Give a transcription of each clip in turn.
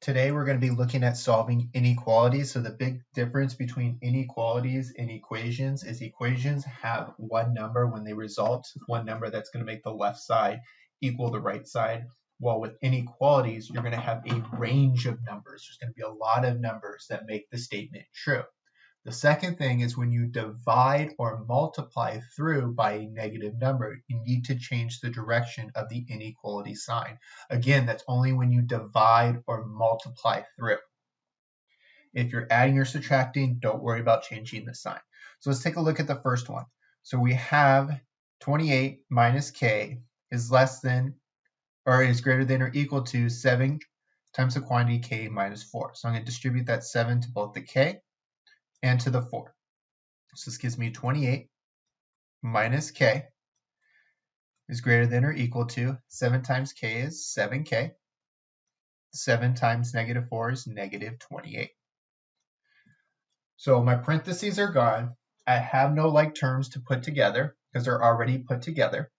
Today we're going to be looking at solving inequalities. So the big difference between inequalities and equations is equations have one number when they result, one number that's going to make the left side equal the right side. While with inequalities, you're going to have a range of numbers. There's going to be a lot of numbers that make the statement true. The second thing is when you divide or multiply through by a negative number, you need to change the direction of the inequality sign. Again, that's only when you divide or multiply through. If you're adding or subtracting, don't worry about changing the sign. So let's take a look at the first one. So we have 28 minus k is less than or is greater than or equal to 7 times the quantity k minus 4. So I'm going to distribute that 7 to both the k and to the 4. So this gives me 28 minus k is greater than or equal to 7 times k is 7k. 7 times negative 4 is negative 28. So my parentheses are gone. I have no like terms to put together because they're already put together.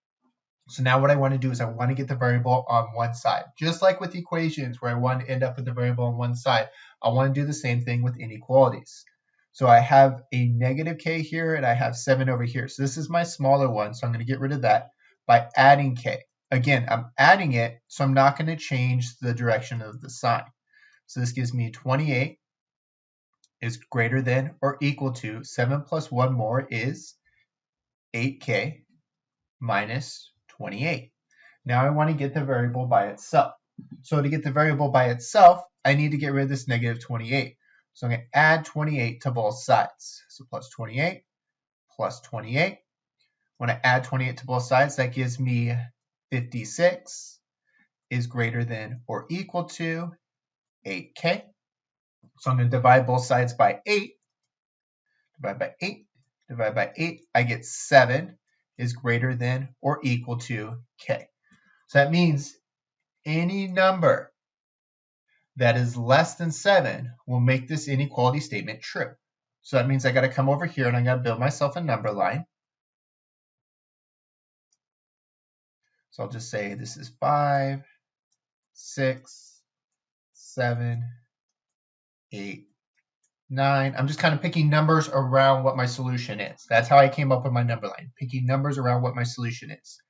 So now what I want to do is I want to get the variable on one side. Just like with equations where I want to end up with the variable on one side, I want to do the same thing with inequalities. So I have a negative k here and I have 7 over here. So this is my smaller one, so I'm going to get rid of that by adding k. Again, I'm adding it, so I'm not going to change the direction of the sign. So this gives me 28 is greater than or equal to 7 plus 1 more is 8k minus 28. Now I want to get the variable by itself. So to get the variable by itself, I need to get rid of this negative 28. So I'm going to add 28 to both sides. So plus 28 plus 28. When I add 28 to both sides, that gives me 56 is greater than or equal to 8k. So I'm going to divide both sides by 8. Divide by 8. Divide by 8. I get 7 is greater than or equal to k. So that means any number that is less than 7 will make this inequality statement true. So that means I got to come over here and I got to build myself a number line. So I'll just say this is 5, 6, 7, 8, 9. I'm just kind of picking numbers around what my solution is. That's how I came up with my number line, picking numbers around what my solution is.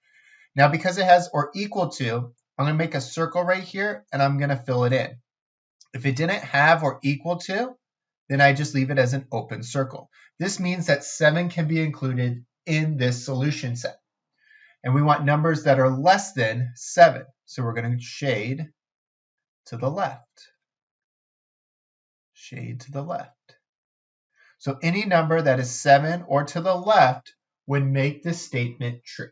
Now because it has or equal to, I'm going to make a circle right here and I'm going to fill it in. If it didn't have or equal to, then I just leave it as an open circle. This means that 7 can be included in this solution set. And we want numbers that are less than 7. So we're going to shade to the left. Shade to the left. So any number that is 7 or to the left would make this statement true.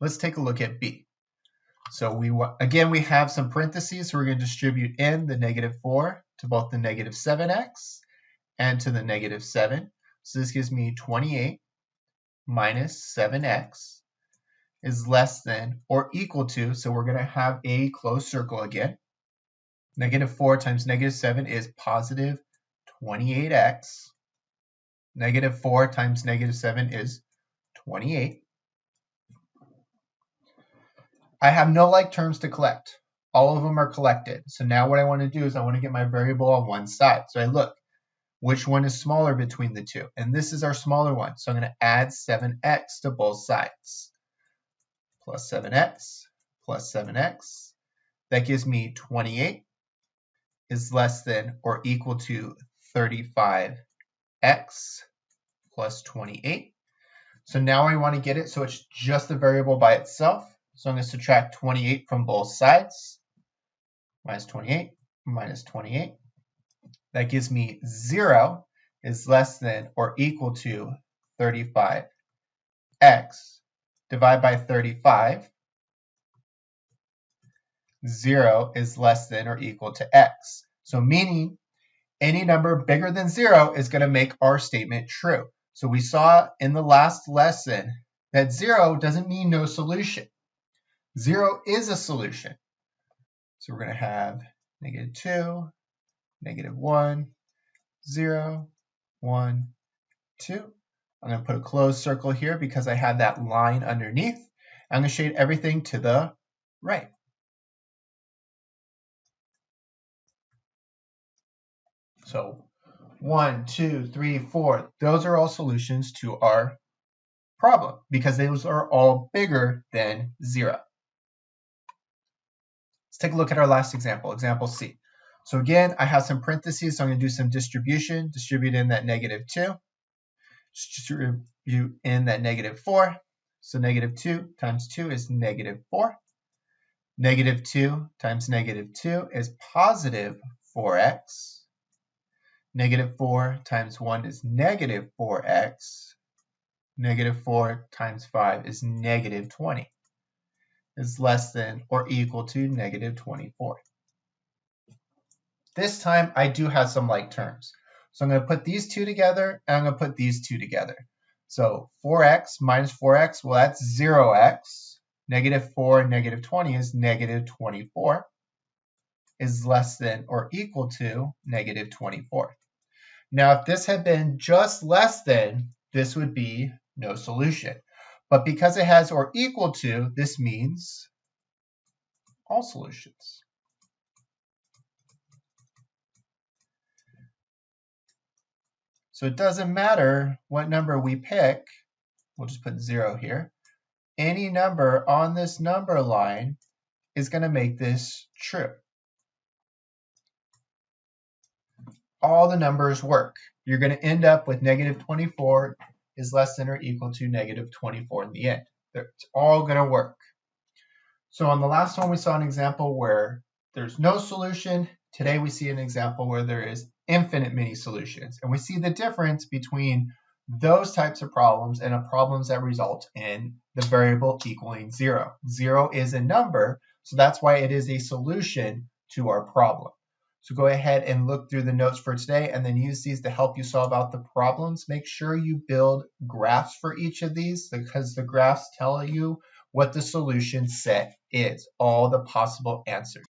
Let's take a look at B. So we have some parentheses, so we're going to distribute in the negative 4 to both the negative 7x and to the negative 7. So this gives me 28 minus 7x is less than or equal to, so we're going to have a closed circle again. Negative 4 times negative 7 is positive 28x. Negative 4 times negative 7 is 28. I have no like terms to collect. All of them are collected. So now what I want to do is I want to get my variable on one side. So I look, which one is smaller between the two? And this is our smaller one. So I'm going to add 7x to both sides. Plus 7x plus 7x. That gives me 28 is less than or equal to 35x plus 28. So now I want to get it so it's just the variable by itself. So I'm going to subtract 28 from both sides. Minus 28, minus 28. That gives me 0 is less than or equal to 35x. Divide by 35. 0 is less than or equal to x. So meaning any number bigger than 0 is going to make our statement true. So we saw in the last lesson that 0 doesn't mean no solution. 0 is a solution. So we're going to have negative 2, negative 1, 0, 1, 2. I'm going to put a closed circle here because I have that line underneath. I'm going to shade everything to the right. So 1, 2, 3, 4, those are all solutions to our problem because those are all bigger than 0. Let's take a look at our last example, example C. So again, I have some parentheses, so I'm going to do some distribution. Distribute in that -2. Distribute in that -4. So -2 times 2 is -4. -2 times -2 is positive 4x. -4 times 1 is -4x. -4 times 5 is -20. Is less than or equal to -24. This time I do have some like terms. So I'm going to put these two together and I'm going to put these two together. So 4x minus 4x, well that's 0x. -4 and -20 is -24 is less than or equal to -24. Now if this had been just less than, this would be no solution. But because it has or equal to, this means all solutions. So it doesn't matter what number we pick, we'll just put 0 here. Any number on this number line is going to make this true. All the numbers work. You're going to end up with -24 is less than or equal to -24 in the end. It's all going to work. So on the last one, we saw an example where there's no solution. Today, we see an example where there is infinite many solutions. And we see the difference between those types of problems and problems that result in the variable equaling 0. 0 is a number, so that's why it is a solution to our problem. So go ahead and look through the notes for today and then use these to help you solve out the problems. Make sure you build graphs for each of these because the graphs tell you what the solution set is, all the possible answers.